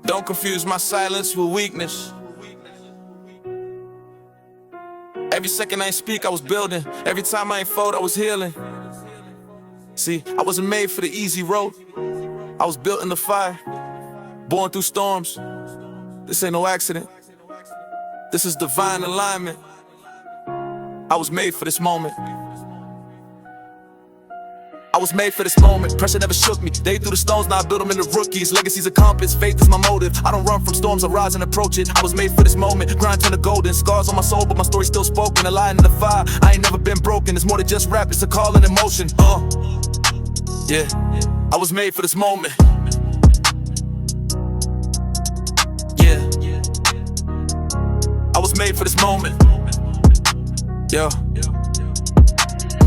Don't confuse my silence with weakness. Every second I ain't speak, I was building. Every time I ain't fold, I was healing. See, I wasn't made for the easy road. I was built in the fire, born through storms. This ain't no accident. This is divine alignment. I was made for this moment. I was made for this moment. Pressure never shook me. They threw the stones, now I built them into rookies. Legacy's a compass, faith is my motive. I don't run from storms, I rise and approach it. I was made for this moment. Grind turn to golden. Scars on my soul, but my story's still spoken. A lion in the fire, I ain't never been broken. It's more than just rap, it's a call and emotion. Yeah, I was made for this moment. Yeah, I was made for this moment. Yeah.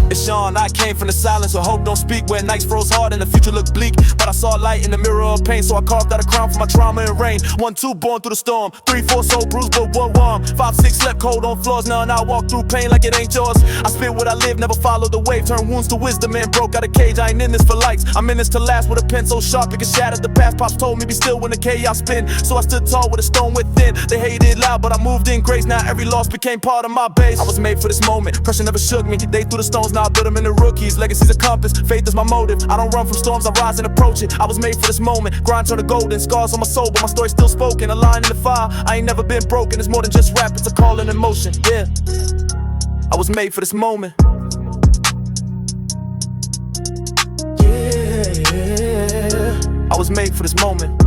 It's Sean, I came from the silence, so hope don't speak. Where nights froze hard and the future looked bleak, but I saw light in the mirror of pain, so I carved out a crown for my trauma and rain. 1, 2, born through the storm. 3, 4, so bruised but one warm. 5, 6, slept cold on floors. Now I walk through pain like it ain't yours. I spit what I live, never follow the wave. Turn wounds to wisdom and broke out a cage. I ain't in this for likes, I'm in this to last. With a pen so sharp it can shatter the past. Pops told me be still when the chaos spin, so I stood tall with a stone within. They hated loud, but I moved in grace. Now every loss became part of my base. I was made for this moment. Pressure never shook me. They threw the stones, now I built them into rookies. Legacy's a compass, faith is my motive. I don't run from storms, I rise and approach it. I was made for this moment. Grind turn to golden. Scars on my soul, but my story's still spoken. A lion in the fire, I ain't never been broken. It's more than just rap, it's a call and emotion. Yeah, I was made for this moment. Yeah, I was made for this moment.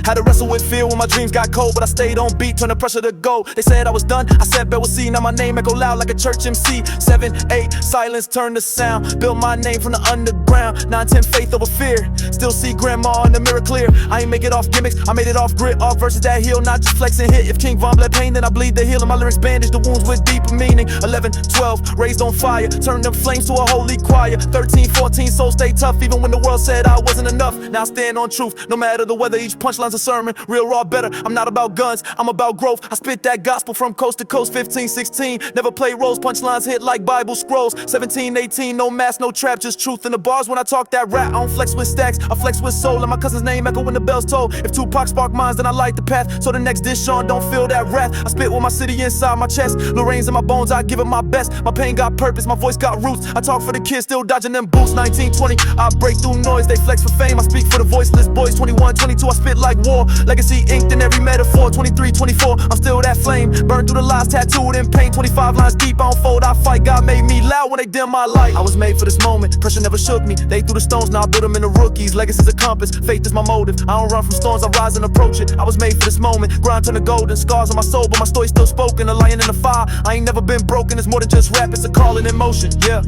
Had to wrestle with fear when my dreams got cold, but I stayed on beat, turned the pressure to go. They said I was done, I said bet we'll see. Now my name echo loud like a church MC. 7, 8, silence turned to sound. Built my name from the underground. 9, 10, faith over fear. Still see grandma in the mirror clear. I ain't make it off gimmicks, I made it off grit. Off verses that heal, not just flex and hit. If King Von bled pain, then I bleed the healing. My lyrics bandage the wounds with deeper meaning. 11, 12, raised on fire. Turned them flames to a holy choir. 13, 14, soul stay tough. Even when the world said I wasn't enough. Now I stand on truth, no matter the weather. Each punchline's a sermon, real raw better. I'm not about guns, I'm about growth. I spit that gospel from coast to coast. 15, 16, never play roles. Punchlines hit like Bible scrolls. 17, 18, no mask, no trap, just truth in the bars. When I talk that rap, I don't flex with stacks, I flex with soul. And my cousin's name echo when the bells toll. If Tupac spark minds, then I light the path, so the next dish Sean don't feel that wrath. I spit with my city inside my chest. Lorraine's in my bones, I give it my best. My pain got purpose, my voice got roots. I talk for the kids, still dodging them boots. 19, 20, I break through noise. They flex for fame, I speak for the voiceless boys. 21, 22, I spit like war. Legacy inked in every metaphor. 23, 24, I'm still that flame. Burned through the lies, tattooed in pain. 25 lines deep, I don't fold, I fight. God made me loud when they dim my light. I was made for this moment, pressure never shook me. They threw the stones, now I built them into rookies. Legacy's a compass, faith is my motive. I don't run from storms, I rise and approach it. I was made for this moment, grind turn to golden. Scars on my soul, but my story's still spoken. A lion in the fire, I ain't never been broken. It's more than just rap, it's a call and emotion. Yeah,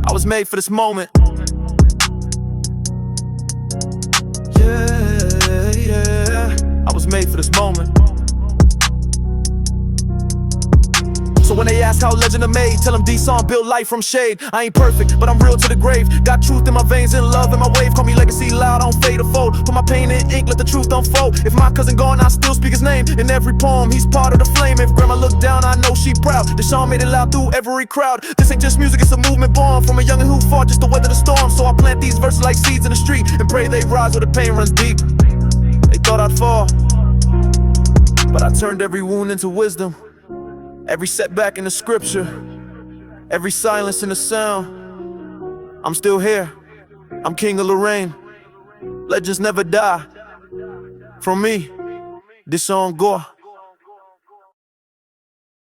I was made for this moment. Yeah, I was made for this moment. So when they ask how legend are made, tell them D-Song built life from shade. I ain't perfect, but I'm real to the grave. Got truth in my veins and love in my wave. Call me legacy loud, I don't fade or fold. Put my pain in ink, let the truth unfold. If my cousin gone, I still speak his name. In every poem, he's part of the flame. If grandma looked down, I know she proud. Deshaun made it loud through every crowd. This ain't just music, it's a movement born from a youngin' who fought just to weather the storm. So I plant these verses like seeds in the street and pray they rise where the pain runs deep. They thought I'd fall, but I turned every wound into wisdom. Every setback in the scripture, every silence in the sound. I'm still here, I'm King of Lorraine. Legends never die. From me, Deshaun Gore.